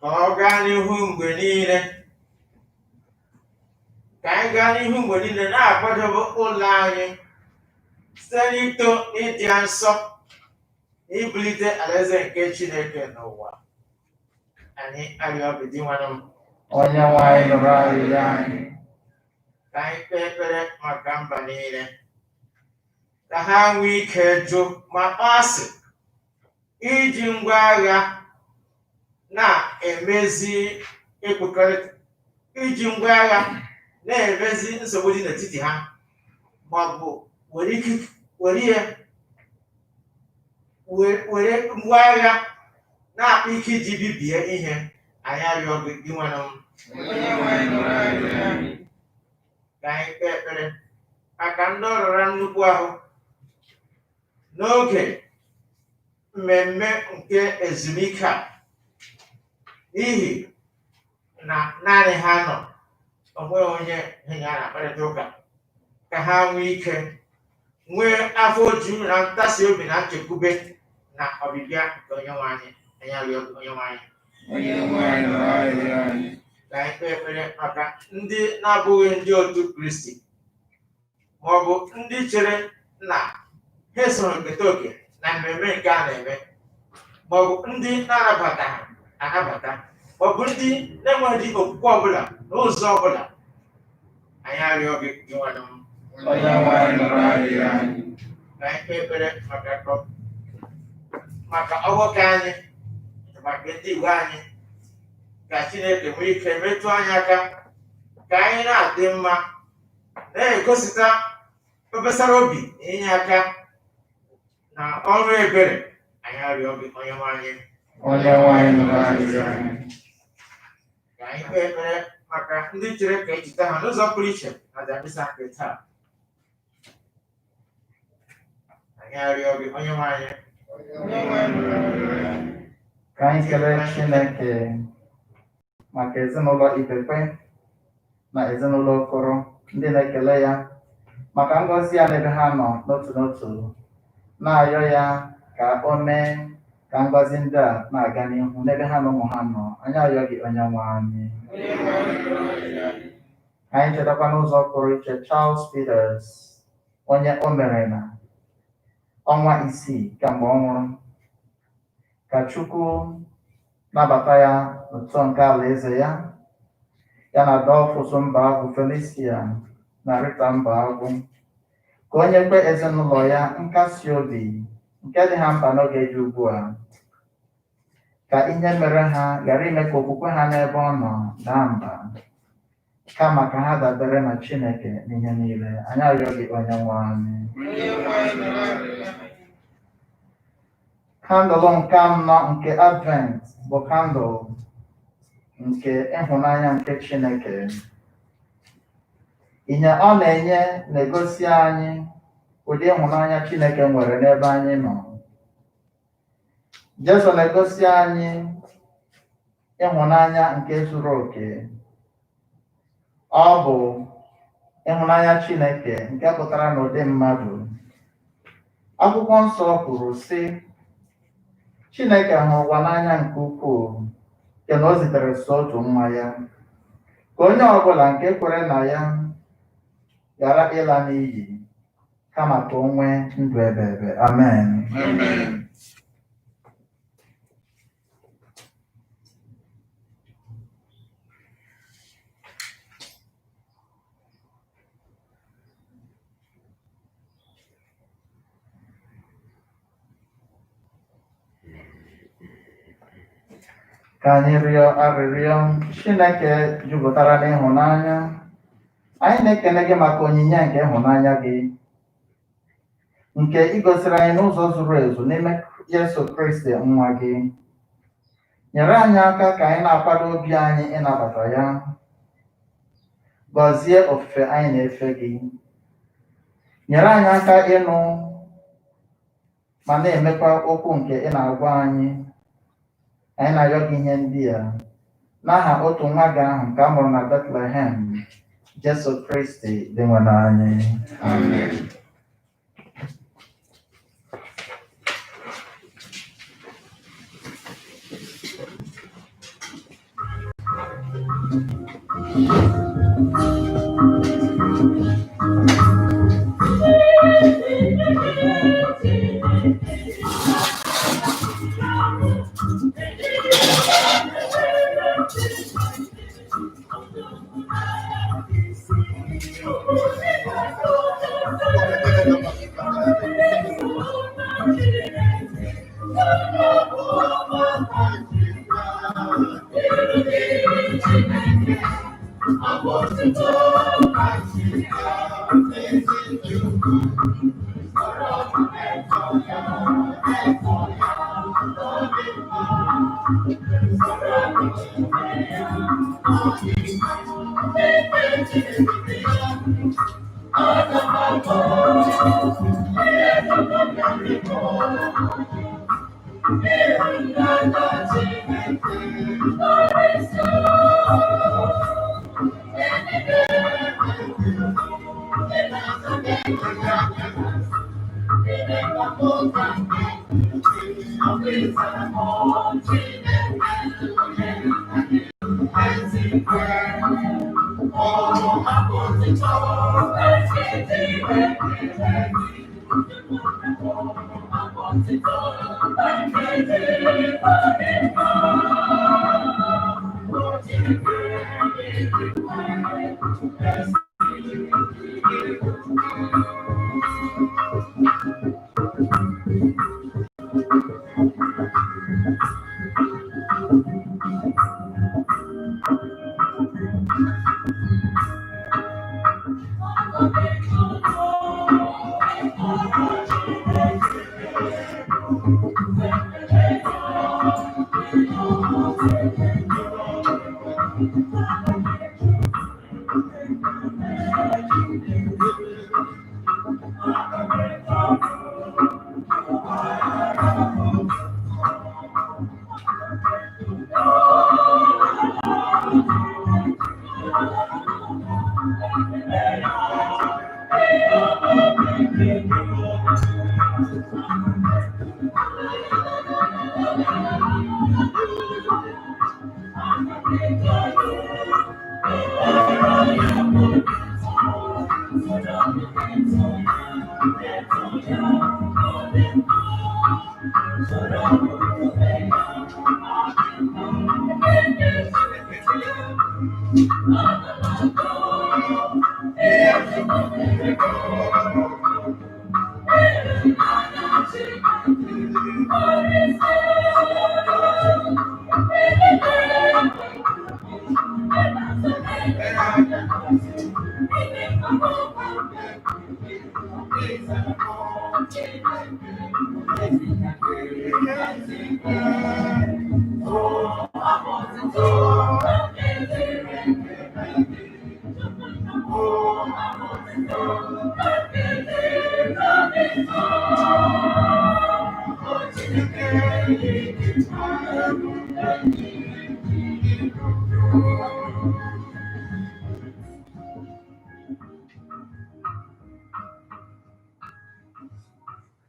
ka ọ gaa n'ihu mgbe niile. Ka anyị gaa n'ihu mgbe niile na-akwadobe ụlọ anyị site n'ito ịdị nsọ na ibulite alaeze nke Chineke n'ụwa. Anyị arịọ gị di nwanne m, Onye nwe anyị nụrụ arịrịọ anyị. ka anyị kpee ekpere maka mba niile ka ha nwee ike jụ ma asị iji ngwa agha na-emezi ekpokọrịta, iji ngwa agha na-emezi nsogbu dị n'etiti ha, ma ọ bụ were ngwa agha na-akpa ike iji bibie ihe. Anyị arịọ gị di nwanne m, ka anyị kpee ekpere maka ndị ọrụra nnukwu ahụ n'oge mmemme nke ezumike a, n'ihi na naanị ha nọ, onweghị onye ha na-akparịta ụka. Ka ha nwee ike nwee afọ oju na ntasi obi na nchekwube na ọbịbịa nke Onyenwe anyị. Anyị arịọ Onyenwe anyị, ka anyị kpee ekpere maka ndị na-abụghị ndị otu Kristi, ma ọ bụ ndị chere na ha esoro nketa oke na mmemme nke a na-eme, ma ọ bụ ndị na-anabata anabata, ma ọ bụ ndị na-enweghị okwukwe ọbụla n'ụzọ ọbụla. Anyị arịọ gị gị nwanne m, ka anyị kpee ekpere maka ọgbakọ anyị, maka ndị Igbo anyị, ka Chineke nwee ike metụ anyị aka ka anyị na-adị mma, na-egosita obesara obi na inye aka na ọrụ ebere. Anyị arịọ gị Onyenwe anyị, ka anyị kpee ekpere maka ndị chere ka echeta ha n'ụzọ pụrụ iche na Damisa nke taa. Anyị arịọ gị Onyenwe anyị, Ka anyị kelee Chineke maka ezinụlọ Ibekwe na ezinụlọ Okoro, ndị na-ekele ya maka ngọzi ya n'ebe ha nọ n'otu n'otu, na-arịọ ya ka o mee ka ngọzi ndị a na-aga n'ihu n'ebe ha na ụmụ ha nọ. Anyị arịọ gị Onyenwe anyị. Anyị chetakwa n'ụzọ pụrụ iche Charles Peters, onye o mere na ọnwa 6 kemgbe ọ nwụrụ. Ka Chukwu nabata ya n'ụtọ nke alaeze ya, ya na Adolphus Mbagwu, Felicia na Rita Mbagwu. Ka o nyekwe ezinụlọ ya nkasi obi nke dị ha mkpa n'oge dị ugbu a. Ka ihe mere ha ghara ime ka okwukwe ha n'ebe ọ nọ daa mba, kama ka ha dabere na Chineke n'ihe niile. Anyị arịọ gị Onyenwe anyị. Kandụl nke anọ nke Advent bụ kandụl nke ịhụnanya nke Chineke. Ihe ọ na-enye na-egosi anyị ụdị ịhụnanya Chineke nwere n'ebe anyị nọ. Jesu na-egosi anyị ịhụnanya nke zuru oke. Ọ bụ ịhụnanya Chineke nke pụtara n'ụdị mmadụ. Akwụkwọ Nsọ kwuru sị, Chineke hụrụ ụwa n'anya nke ukwuu nke na o zitere sọ otu nwa ya, ka onye ọbụla nke kwere na ya ghara ịla n'iyi, kama ka o nwee ndụ ebe ebe. Amen. Ka anyị rịọ arịrịọ. Chineke jupụtara n'ịhụnanya, anyị na-ekele gị maka onyinye nke ịhụnanya gị nke ị gosiri anyị n'ụzọ zuru ezu n'ime Yesu Kristi nwa gị. Nyere anyị aka ka anyị na-akwado obi anyị ịnabata ya. Gọzie ofufe anyị na-efe gị. nyere anyị aka ịnụ ma na-emekwa okwu nke ị na-agwa anyị. Anyị na-arịọ gị ihe ndị a n'aha otu nwa gị ahụ nke a mụrụ na Bethlehem, Jesu Kristi dị nwere anyị. Amen.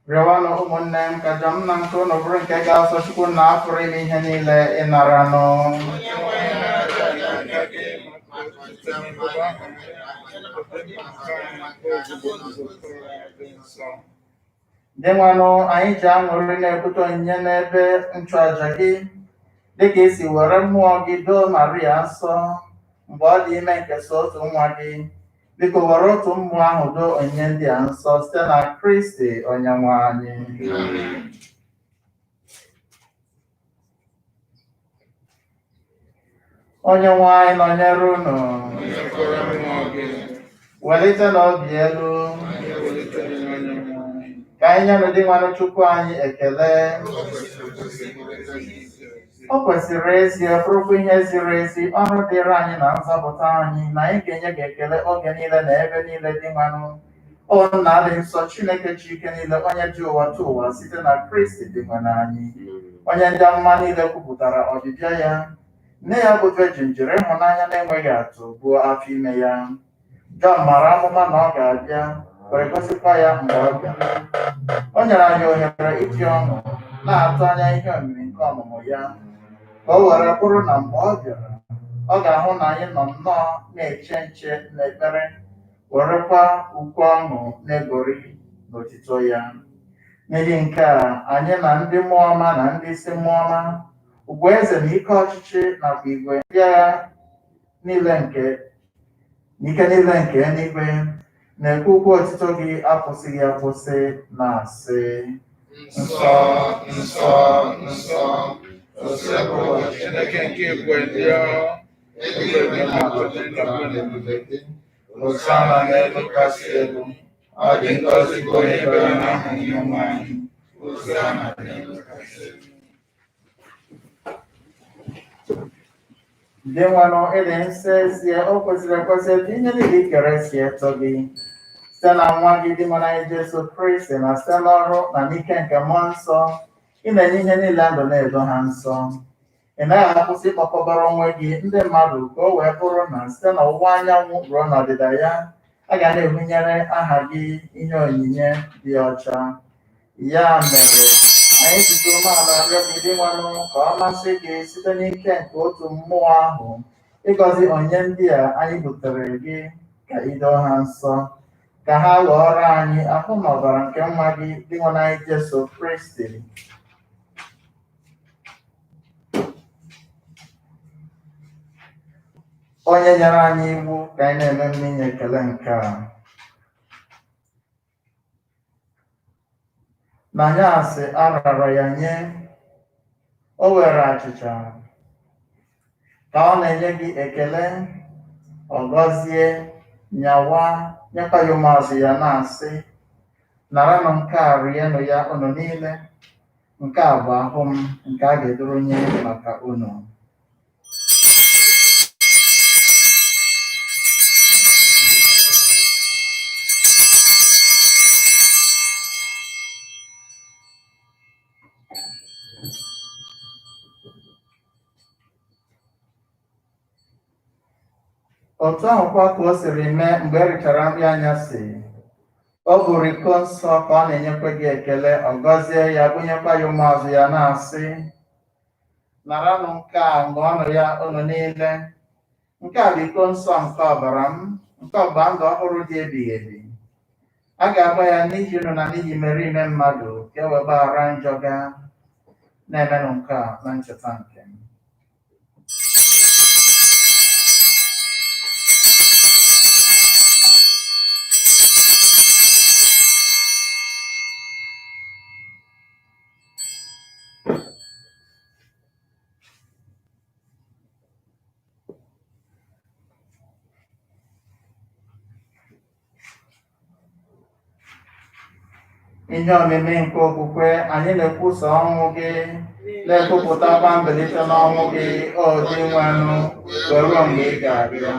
Rịọwanụ ụmụnne m ka aja m na nke unu bụrụ nke ga-asọ Chukwu na apụrụ ime ihe niile ịnaranụ. Dị nwanụ, anyị ji aṅụrị na-ebute onyinye n'ebe nchụaja gị dịka esi were mmụọ gị doo Maria nsọ mgbe ọ dị ime nke so otu nwa gị. Biko were otu mmụọ ahụ doo onyinye ndị a nsọ site na Kristi Onyenwe anyị. Onyenwe anyị nọnyere unu. Welite n'obi elu. Ka anyị nyenụ dị nwanụ Chukwu anyị ekele. O kwesịrị ezi, bụrụkwa ihe ziri ezi ọrụ dịrị anyị na nzọpụta anyị na anyị ga-enye gị ekele oge niile na ebe niile dị nwanụ. O nna dị nsọ, Chineke ji ike niile, onye ji ụwa tụ ụwa site na Kristi dị nwe n'anyị, onye ndị amụma niile kwupụtara ọbịbịa ya. Nne ya bụ Virgin jiri ịhụnanya na-enweghị atụ buo afọ ime ya. Jọn mara amụma na ọ ga-abịa, were gosikwa ya mgbe ọ bịara. O nyere anyị ohere iji ọṅụ na-atụ anya ihe omimi nke ọmụmụ ya, ka o were bụrụ na mgbe ọ bịara, ọ ga-ahụ na anyị nọ nnọọ na-eche nche n'ekpere, werekwa ukwe ọṅụ na-egori n'otito ya. N'ihi nke a, anyị na ndị mmụọ ọma na ndị isi mmụọ ọma, ugwu eze na ike ọchịchị nakwa igwe ndị agha niile nke n'ike niile nke eluigwe na-ekwu ukwu otito gị akwụsịghị akwụsị, na-asị: Nsọ, nsọ, nsọ, osekwu Chineke nke igwe ndị agha, ebube na otuto na ebube gị. Hosana n'elu kasị elu. Ọ dị ngọzi bụ onye bịara n'aha Onyenwe anyị. Hosana n'elu kasị elu. Dị nwanụ ịdị nsọ ezie, o kwesịrị ekwesị etu ihe niile ikere si eto gị, site na nwa gị dị mara anyị Jesu Kristi, na site n'ọrụ na n'ike nke mmụọ nsọ, ị na-enye ihe niile ndụ na-edo ha nsọ. Ị naghị akwụsị ịkpọkọbara onwe gị ndị mmadụ, ka o wee bụrụ na site n'ọwụwa anyanwụ ruo n'ọdịda ya, a ga na-ehunyere aha gị ihe onyinye dị ọcha. Ya mere, anyị jiri umeala rịọ gị dị nwanụ ka ọ masị gị site n'ike nke otu mmụọ ahụ ịgọzi onyinye ndị a anyị butere gị, ka ido ha nsọ, ka ha ghọọrọ anyị ahụ na ọbara nke nwa gị dị nwana anyị Jesu Kristi, onye nyere anyị iwu ka anyị na-eme mmiri ekele nke a. N'anyasị a rara ya nye, o were achịcha, ka ọ na-enye gị ekele, ọ gọzie, nyawa, nyekwa ya ụmụazụ ya, na-asị: naranụ nke a, rienụ ya unu niile, nke a bụ ahụ m nke a ga-edoro nye maka unu. Otu ahụkwa ka o siri mee mgbe e richara nri anyasị. Ọ bụrụ iko nsọ ka ọ na-enyekwa gị ekele, ọ gọzie ya, gụnyekwa ya ụmụazụ ya, na-asị: naranụ nke a, ṅụọnụ ya unu niile, nke a bụ iko nsọ nke ọbara m, nke ọgbụgba ndụ ọhụrụ dị ebighị ebi. A ga-agba ya n'ihi unu na n'ihi imerime mmadụ, ka e wee gbaghara njọ ga. Na-emenụ nke a na ncheta nke m. Ihe omimi nke okwukwe, anyị na-ekwusa ọnwụ gị, na-ekwupụtakwa mbilite n'ọnwụ gị, o dị nwanụ, wee ruo mgbe ị ga-abịa.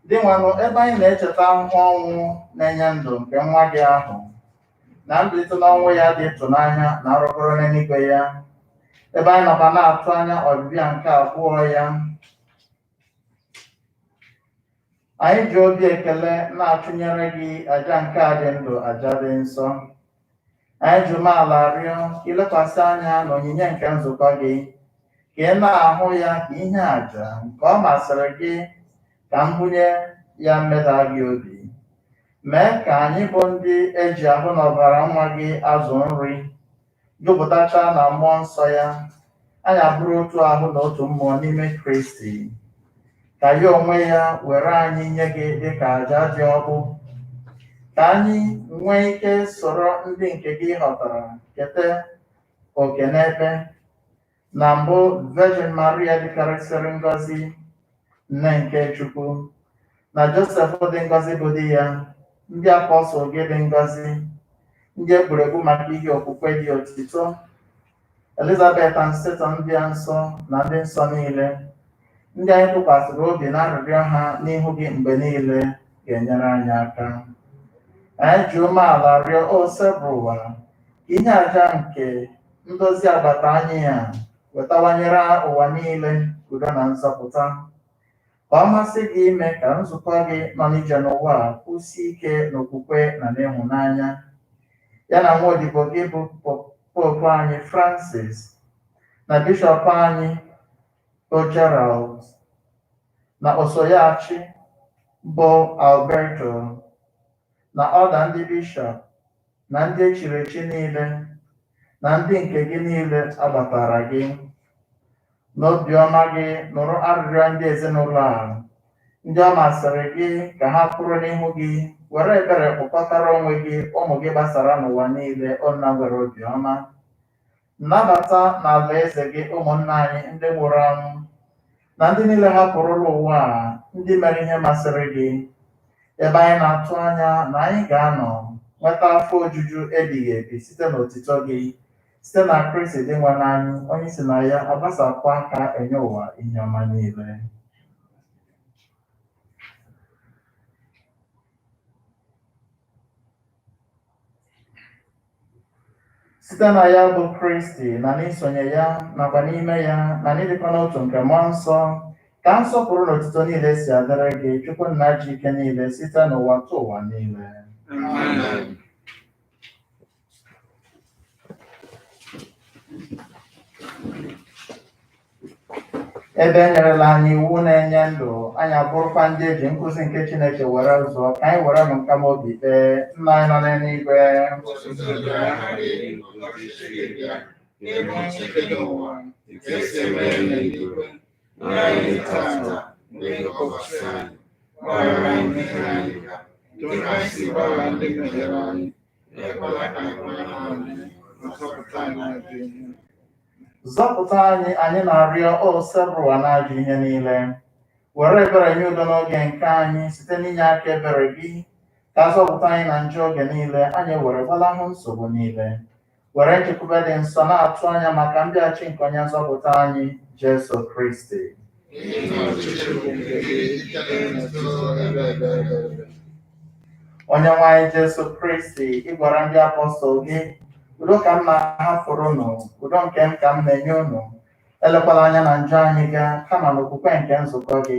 Dị nwanụ, ebe anyị na-echeta ahụhụ ọnwụ na-enye ndụ nke nwa gị ahụ, na mbilite n'ọnwụ ya dị ịtụnanya na arụbụrụ n'eluigwe ya, ebe anyị nọkwa na-atụ anya ọbịbịa nke abụọ ya, anyị ji obi ekele na-achụnyere gị aja nke a dị ndụ, aja dị nsọ. Anyị ji umeala rịọ ka ilekwasị anya n'onyinye nke nzukọ gị, ka ị na-ahụ ya ka ihe aja nke ọ masịrị gị, ka mbunye ya mmeda gị obi. Mee ka anyị bụ ndị eji ahụ n'ọbara nwa gị azụ nri, jupụtacha na mmụọ nsọ ya, anyị abụrụ otu ahụ na otu mmụọ n'ime Kristi, ka ya onwe ya were anyị nye gị dịka aja dị ọkụ, ka anyị nwee ike soro ndị nke gị họtara keta oke n'ebe na mbụ Virgin Maria dịkarịsịrị ngọzi, nne nke Chukwu, na Josef dị ngọzi bụ di ya, ndị apọstụl gị dị ngọzi, ndị egwuregwu maka ihe okwukwe dị otito, Elizabeth Anseton ndị nsọ na ndị nsọ niile, ndị anyị tụkwasịrị obi na arịrịọ ha n'ihu gị mgbe niile, ga-enyere anyị aka. anyị ji umeala rịọ ose bụ ụwa ihe aja nke ndozi agbata anyị ya wetawanyere ụwa niile udo na nzọpụta. Ka ọ masị gị ime ka nzukọ gị nọ n'ije n'ụwa a kwụsie ike n'okwukwe na n'ịhụnanya, ya na nwa odibo gị bụ popu anyị Francis na bishọp anyị bụ Gerald na osoyachi bụ Alberto na ọda ndị bishọp na ndị echiri echi niile na ndị nke gị niile agbatara gị. N'obiọma gị nụrụ arịrịọ ndị ezinụlọ a ndị ọ masịrị gị ka ha kwụrụ n'ihu gị were ebere kpụkọtara onwe gị ụmụ gị gbasara n'ụwa niile onna nwere obiọma. Nnabata n'ala eze gị ụmụnna anyị ndị nwụrụ anwụ na ndị niile hapụrụla ụwa a ndị mere ihe masịrị gị, ebe anyị na-atụ anya na anyị ga-anọ nweta afọ ojuju ebighị ebi site n'otito gị, site na Kristi dị nwe n'anyị onye si na ya agbasapụ aka enye ụwa ihe ọma niile. Site na ya bụ Kristi na n'isonye ya nakwa n'ime ya na n'ịdịkọ n'otu nke mmụọ nsọ ka nsọpụrụ na otuto niile si adịrị gị Chukwu nna ji ike niile site n'ụwa tụ ụwa niile. Amen. Ebe e nyerela anyị iwu na-enye ndụ, anyị abụrụkwa ndị eji nkụzi nke Chineke were zụọ, ka anyị were nkama obi kpee. Nna anyị nọ n'eluigwe, zọpụta anyị, anyị na-arịọ ose bụ ụwa na-ajụ ihe niile. Were ebere nye udo n'oge nke anyị site n'inye aka ebere gị, ka zọpụta anyị na njọ oge niile, anyị were gbalahụ nsogbu niile. Were nchekwube dị nsọ na-atụ anya maka mbịaghachi nke onye nzọpụta anyị Jesu Kristi. Onyenwe anyị Jesu Kristi, ị gwara ndị apọstọl gị, udo ka m na-ahapụrụ unu, udo nke m ka m na-enye unu, elekwala anya na njọ anyị gaa, kama n'okwukwe nke nzukọ gị.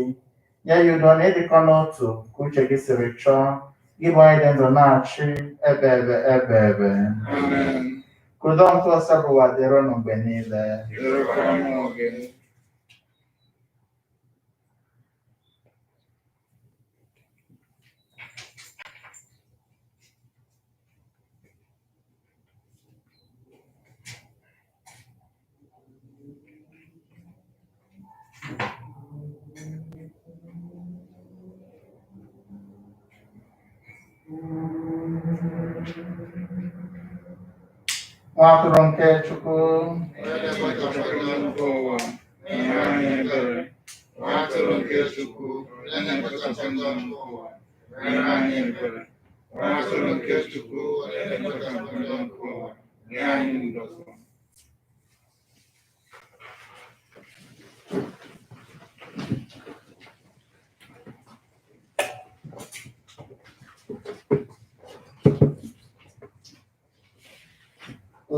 Nye ya udo na ịdịkọ n'otu ka uche gị siri chọọ, gị bụ onye dị ndụ na-achị ebe ebe. Ka udo nke ose bụ ụwa dịrị unu mgbe niile. Nwa atụrụ nke Chukwu,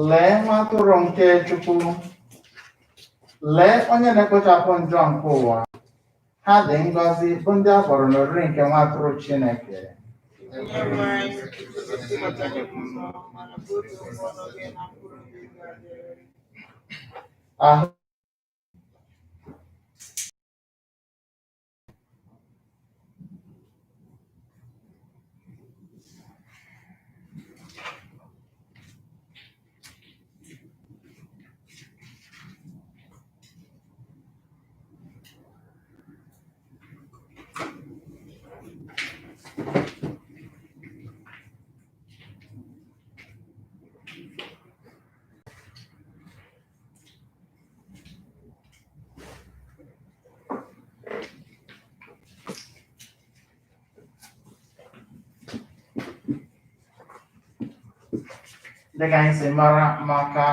lee nwa atụrụ nke Chukwu, lee onye na-ekpochapụ njọ nke ụwa. Ha dị ngọzi bụ ndị a kpọrọ n'oriri nke nwa atụrụ Chineke. Ahụ dịka anyị si mara maka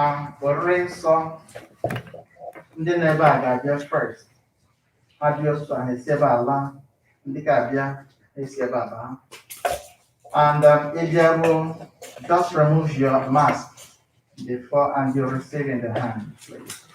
oriri nsọ, ndị na-ebe a ga-abịa first. Ha bịa otu a, ha esi ebe ala, ndị ga-abịa esi ebe a baa. And if you will just remove your mask before and you receive in the hand, please.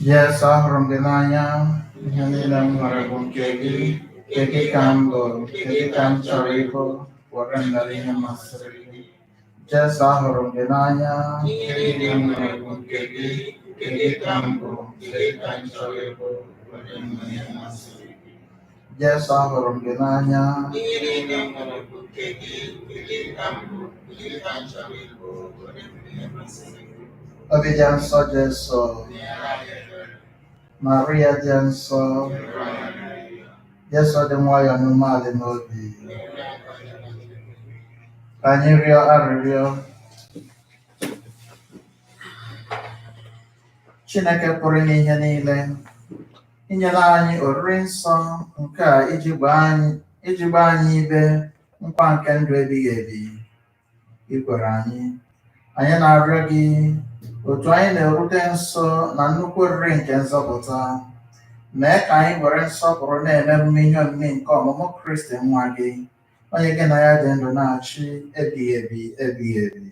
Yes, ahụrụ m gị n'anya, ihe niile m nwere bụ nke gị, nke gị ka m bụ, nke gị ka m chọrọ ịbụ, were m mere ihe masịrị gị. Yes, ahụrụ m gị n'anya, ihe niile m nwere bụ nke gị, nke gị ka m bụ, nke gị ka m chọrọ ịbụ, were m mere ihe masịrị gị. Yes, ahụrụ m gị n'anya, ihe niile m nwere bụ nke gị, nke gị ka m bụ, nke gị ka m chọrọ ịbụ, were m mere ihe masịrị gị. Obi dị nsọ Jesu, Maria dị nsọ, Jesu dị nwayọọ n'umeala n'obi, ka anyị rịọ arịrịọ. Chineke pụrụ ime ihe niile, inyere anyị oriri nsọ nke a iji gbaa anyị ibe nkwa nke ndụ ebighị ebi. Ikwere anyị na-arịọ gị otu anyị na-erute nso na nnukwu oriri nke nzọpụta, mee ka anyị were nsọpụrụ na-eme emume ihe omimi nke ọmụmụ Kristi nwa gị, onye gị na ya dị ndụ na-achị ebighị ebi ebighị ebi.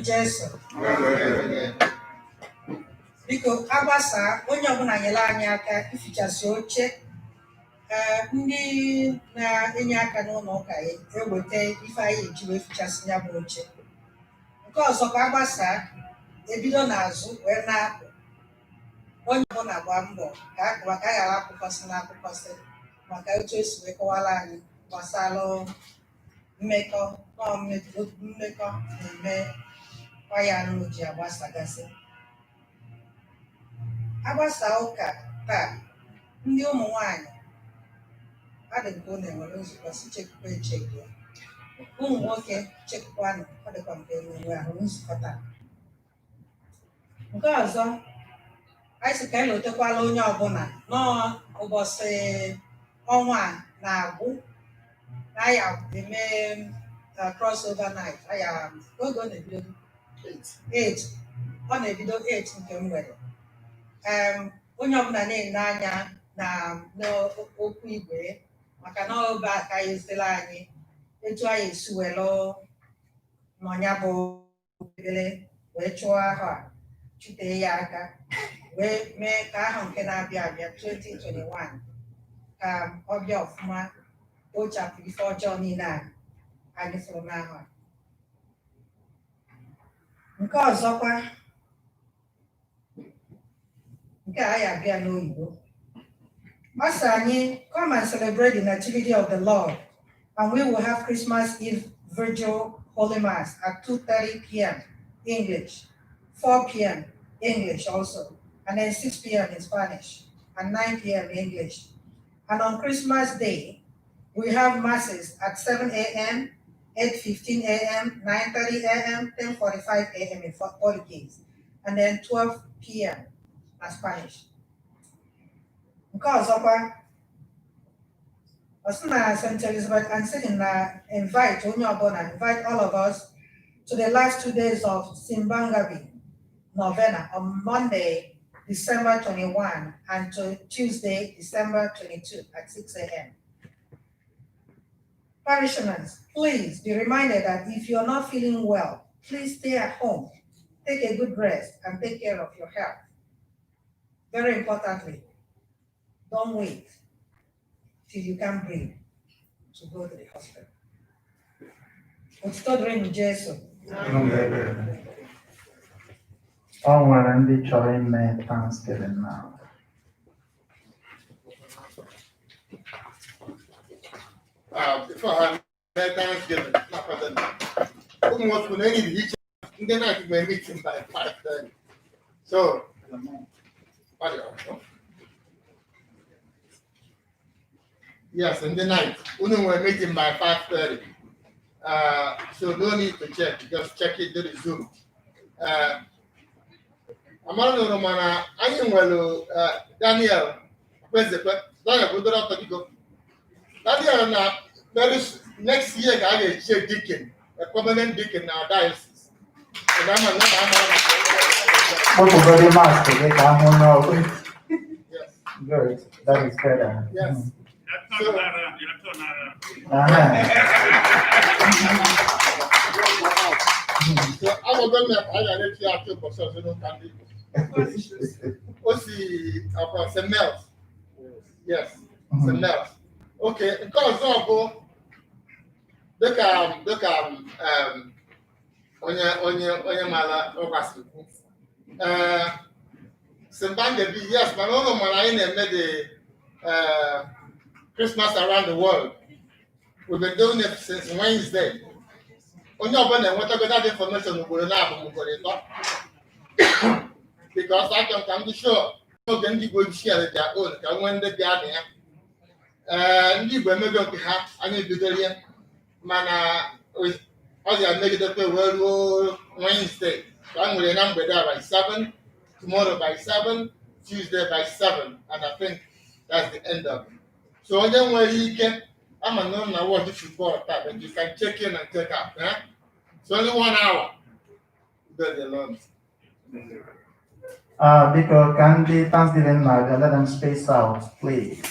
Jesu biko agbasaa onye ọbụla nyere anyị aka ifichasị oche ndị na-enye aka n'ụlọ ụka eweta ife anyị eji wee fichasị ya bụ oche. Nke ọzọ ka agbasaa ebido n'azụ wee na-apụ, onye ọbụla gba mbọ ka a ghara akụkọsị na-akụkọsị maka otu esi wee kọwara anyị gbasara mmekọ na-eme waya anụ ji agbasagasị. Agbasa ụka taa, ndị ụmụ nwanyị adịkwa ọ na-enwere nzukọ si chekwukwa echekwa, ụmụ nwoke chekwukwanụ, ọ dịkwa mgbe enwere ahụ nzukọ taa. Nke ọzọ anyị sị ka anyị lotekwala onye ọbụla n'ụbọchị ọnwa a na-agwụ na ya eme crossover night. Oge ọ na-ebido 8, ọ na-ebido 8 nke mgbede. Onye ọbụla na-ene anya na n'okwu igwe maka na ọba aka ya ezitela anyị etu anyị esi welu n'ọnya bụ ekpere wee chụọ ahụ a chutee ya aka wee mee ka ahụ nke na-abịa abịa 2021 ka ọ bịa ọfụma, kpochapụ ife ọjọọ niile anyị fụrụ n'ahụ a. Nke ọzọkwa nke anyị abịa n'oyibo, ọ sị anyị come and celebrate the nativity of the Lord, and we will have Christmas Eve Virgil Holy Mass at 2:30 p.m. English, 4 p.m. English also, and then 6 p.m. in Spanish, and 9 p.m. English. And on Christmas Day, we have masses at 7 a.m., 8:15 a.m., 9:30 a.m., 10:45 a.m. in Portuguese, and then 12 p.m. in Spanish. Nke ọzọkwa, St. Elizabeth and sitting invite onye ọbụla, invite all of us to the last 2 days of Simbangabi Novena on Monday, December 21, and to Tuesday, December 22 at 6 a.m. Parishioners, please be reminded that if you're not feeling well, please stay at home, take a good rest, and take care of your health. Very importantly, don't wait till you can't breathe to go to the hospital. Otuto dịrị Jesu. O nwere ndị chọrọ ime Thanksgiving now. Before I had Thanksgiving, not for the almost when any each and then I could be meeting by 5:30. So, yes, in the night, we were meeting by 5:30. So no need to check, just check it to the Zoom. Amano Romana, I will Daniel, Daniel, we don't have to go. Daniel, now, next year, I will check deacon, a permanent deacon in our diocese. And Everybody must get yes. Good. That is better. Yes. So, So I'm going to let you have 2% so no can be. What's the about St. Mel's? Yes, St. Mel's. Okay, because of onye mala ọgbasi. Simbande bi yes, but no man I na the Christmas around the world. We've been doing it since Wednesday. Onye ọbụla enwetago that information n'obodo na-abụ mgboro ịtọ because achọ ka m dị sure oge ndị Igbo share their own ka nwee ndị bịa dị ya ndị Igbo emego nke ha anyị bidoro ya mana ọ ga-emegidekwa wee ruo Wednesday ka a nwere na mgbede by 7, tomorrow by 7, Tuesday by 7, and I think that's the end of it. So onye nwere ike I'm not watch football, but you can check in and check out. Eh? It's only 1 hour. Good alone. Because can the Thanksgiving night let them space out, please.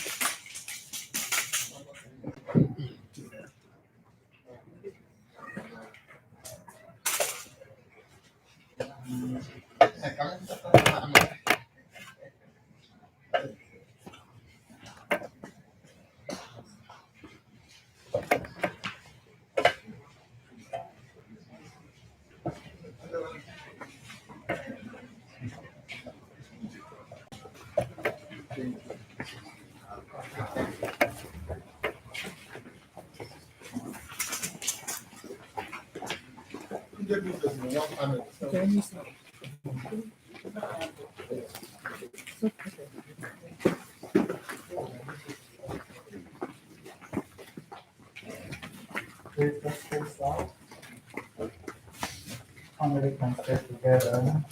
Please just space out. Family can stay together.